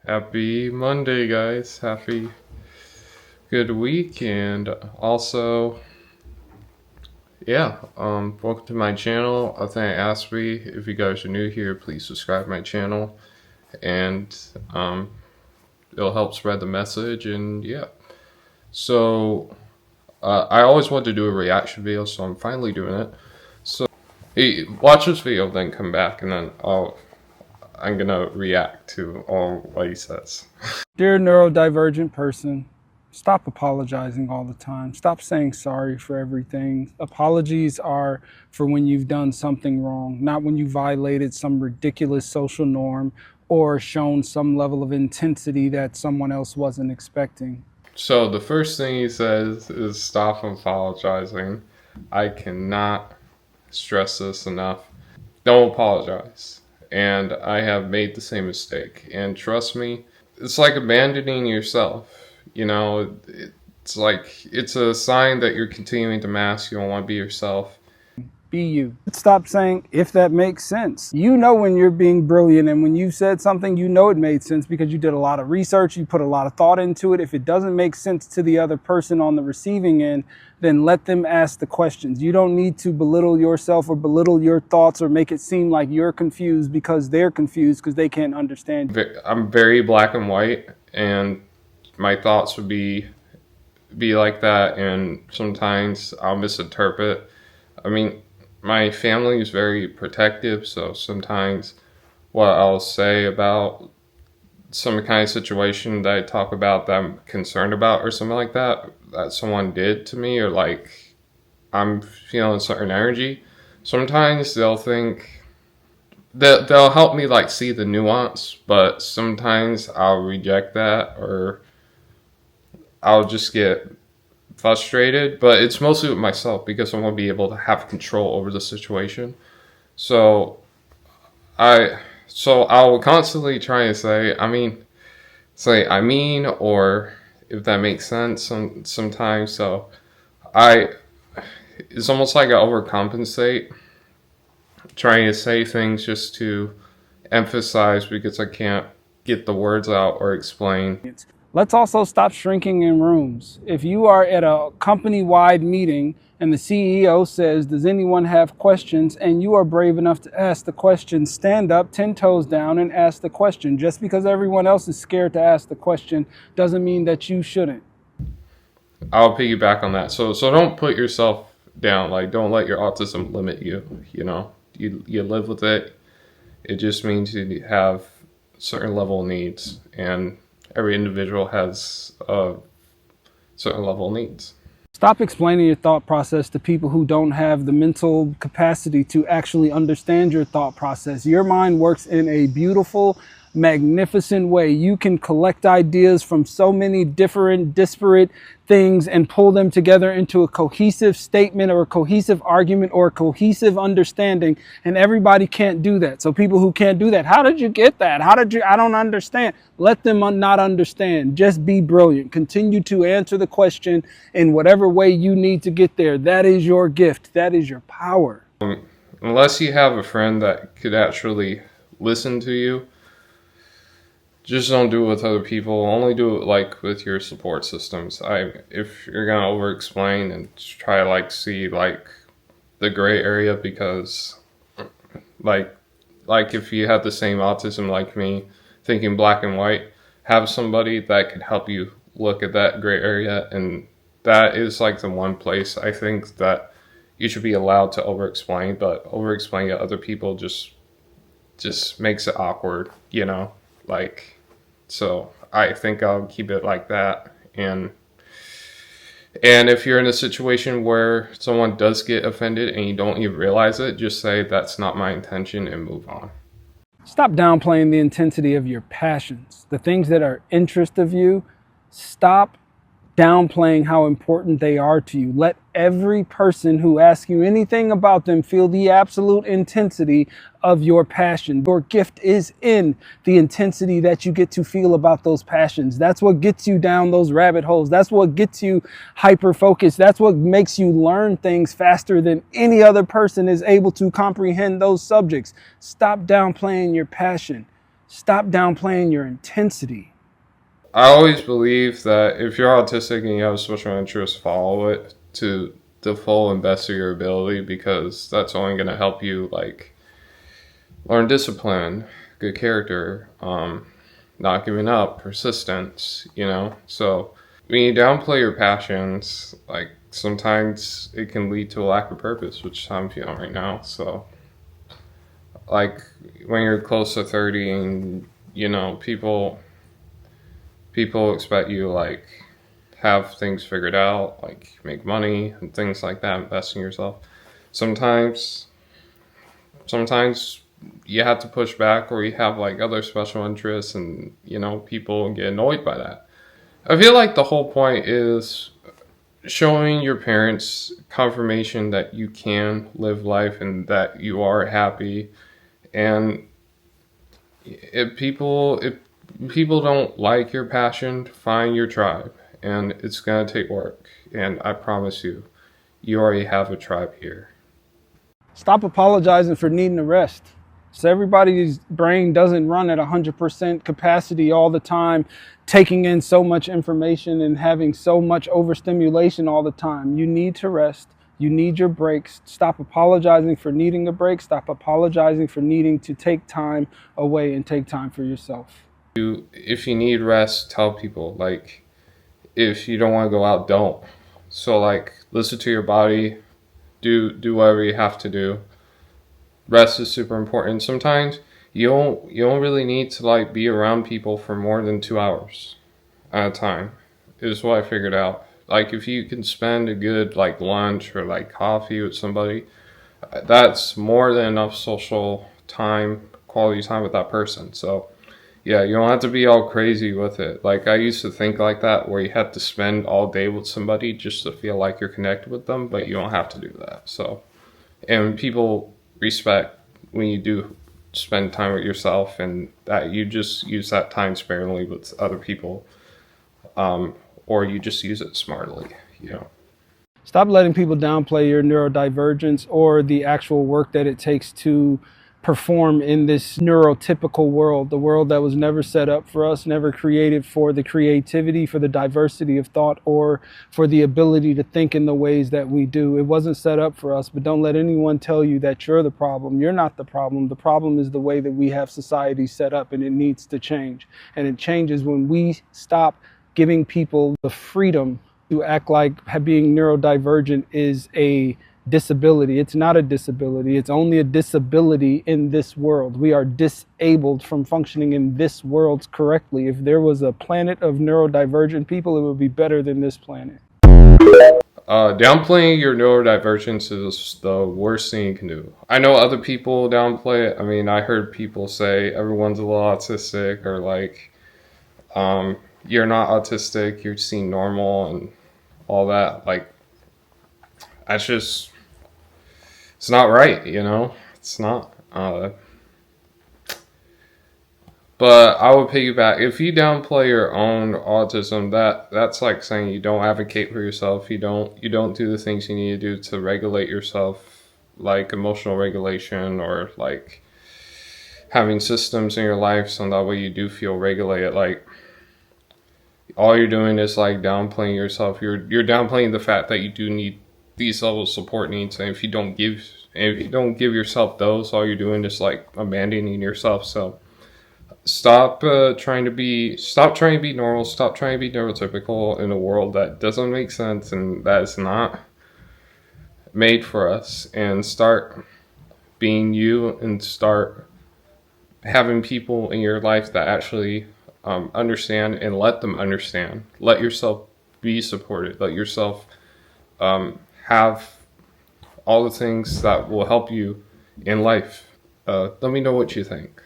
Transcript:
Happy Monday, guys. Happy good week. And also, welcome to my channel. I think ASD. If you guys are new here, please subscribe to my channel. And it'll help spread the message. And so I always wanted to do a reaction video, so I'm finally doing it. So hey, watch this video, then come back, and then I'm gonna react to all what he says. Dear neurodivergent person, stop apologizing all the time. Stop saying sorry for everything. Apologies are for when you've done something wrong, not when you violated some ridiculous social norm or shown some level of intensity that someone else wasn't expecting. So the first thing he says is stop apologizing. I cannot stress this enough. Don't apologize. And I have made the same mistake. And trust me, it's like abandoning yourself. You know, it's like, it's a sign that you're continuing to mask. You don't want to be yourself. Be you. Stop saying, if that makes sense. You know when you're being brilliant, and when you said something, you know it made sense because you did a lot of research, you put a lot of thought into it. If it doesn't make sense to the other person on the receiving end, then let them ask the questions. You don't need to belittle yourself or belittle your thoughts or make it seem like you're confused because they're confused because they can't understand you. I'm very black and white, and my thoughts would be like that, and sometimes I'll misinterpret. I mean, my family is very protective, so sometimes what I'll say about some kind of situation that I talk about that I'm concerned about or something like that someone did to me, or like I'm feeling a certain energy, sometimes they'll think that they'll help me like see the nuance, but sometimes I'll reject that, or I'll just get frustrated. But it's mostly with myself because I want to be able to have control over the situation. So I'll constantly try to say I mean, or if that makes sense sometimes. So it's almost like I overcompensate, trying to say things just to emphasize because I can't get the words out or explain. Let's also stop shrinking in rooms. If you are at a company-wide meeting and the CEO says, does anyone have questions? And you are brave enough to ask the question, stand up, 10 toes down, and ask the question. Just because everyone else is scared to ask the question doesn't mean that you shouldn't. I'll piggyback on that. So don't put yourself down. Like, don't let your autism limit you. You know, you live with it. It just means you have a certain level of needs, and every individual has a certain level of needs. Stop explaining your thought process to people who don't have the mental capacity to actually understand your thought process. Your mind works in a beautiful, magnificent way. You can collect ideas from so many different, disparate things and pull them together into a cohesive statement or a cohesive argument or a cohesive understanding. And everybody can't do that. So people who can't do that, how did you get that? I don't understand. Let them not understand. Just be brilliant. Continue to answer the question in whatever way you need to get there. That is your gift. That is your power. Unless you have a friend that could actually listen to you, just don't do it with other people. Only do it like with your support systems. If you're gonna over explain and try to like see like the gray area, because like if you have the same autism like me, thinking black and white, have somebody that could help you look at that gray area. And that is like the one place I think that you should be allowed to over explain, but over explaining to other people just makes it awkward, you know, like. So I think I'll keep it like that. And if you're in a situation where someone does get offended and you don't even realize it, just say that's not my intention and move on. Stop downplaying the intensity of your passions, the things that are interest of you. Stop downplaying how important they are to you. Let every person who asks you anything about them feel the absolute intensity of your passion. Your gift is in the intensity that you get to feel about those passions. That's what gets you down those rabbit holes. That's what gets you hyper-focused. That's what makes you learn things faster than any other person is able to comprehend those subjects. Stop downplaying your passion. Stop downplaying your intensity. I always believe that if you're autistic and you have a special interest, follow it to the full and best of your ability, because that's only going to help you like learn discipline, good character, not giving up, persistence, you know? So when you downplay your passions, like sometimes it can lead to a lack of purpose, which I'm feeling right now. So like when you're close to 30 and you know, people expect you to like have things figured out, like make money and things like that, invest in yourself. Sometimes sometimes you have to push back, or you have like other special interests, and you know, people get annoyed by that. I feel like the whole point is showing your parents confirmation that you can live life and that you are happy. And if people don't like your passion, find your tribe, and it's gonna take work. And I promise you, you already have a tribe here. Stop apologizing for needing a rest. So everybody's brain doesn't run at 100% capacity all the time, taking in so much information and having so much overstimulation all the time. You need to rest. You need your breaks. Stop apologizing for needing a break. Stop apologizing for needing to take time away and take time for yourself. If you need rest, tell people. Like, if you don't want to go out, don't. So like, listen to your body. Do whatever you have to do. Rest is super important. Sometimes you don't really need to like be around people for more than 2 hours at a time. Is what I figured out. Like, if you can spend a good like lunch or like coffee with somebody, that's more than enough social time, quality time with that person. So yeah, you don't have to be all crazy with it. Like, I used to think like that, where you have to spend all day with somebody just to feel like you're connected with them, but you don't have to do that. So, and people respect when you do spend time with yourself, and that you just use that time sparingly with other people, or you just use it smartly, you know. Stop letting people downplay your neurodivergence or the actual work that it takes to perform in this neurotypical world, the world that was never set up for us, never created for the creativity, for the diversity of thought, or for the ability to think in the ways that we do. It wasn't set up for us, but don't let anyone tell you that you're the problem. You're not the problem. The problem is the way that we have society set up, and it needs to change. And it changes when we stop giving people the freedom to act like being neurodivergent is a disability. It's not a disability. It's only a disability in this world. We are disabled from functioning in this world correctly. If there was a planet of neurodivergent people, it would be better than this planet. Downplaying your neurodivergence is the worst thing you can do. I know other people downplay it. I mean, I heard people say everyone's a little autistic, or like, you're not autistic, you're seen normal, and all that. Like, that's just, it's not right, you know? It's not. But I would piggyback. If you downplay your own autism, that's like saying you don't advocate for yourself. You don't do the things you need to do to regulate yourself, like emotional regulation, or like having systems in your life so that way you do feel regulated. Like, all you're doing is like downplaying yourself. You're downplaying the fact that you do need these level of support needs, and if you don't give yourself those, all you're doing is like abandoning yourself. So stop trying to be normal. Stop trying to be neurotypical in a world that doesn't make sense and that is not made for us, and start being you, and start having people in your life that actually understand, and let them understand. Let yourself be supported. Let yourself have all the things that will help you in life. Let me know what you think.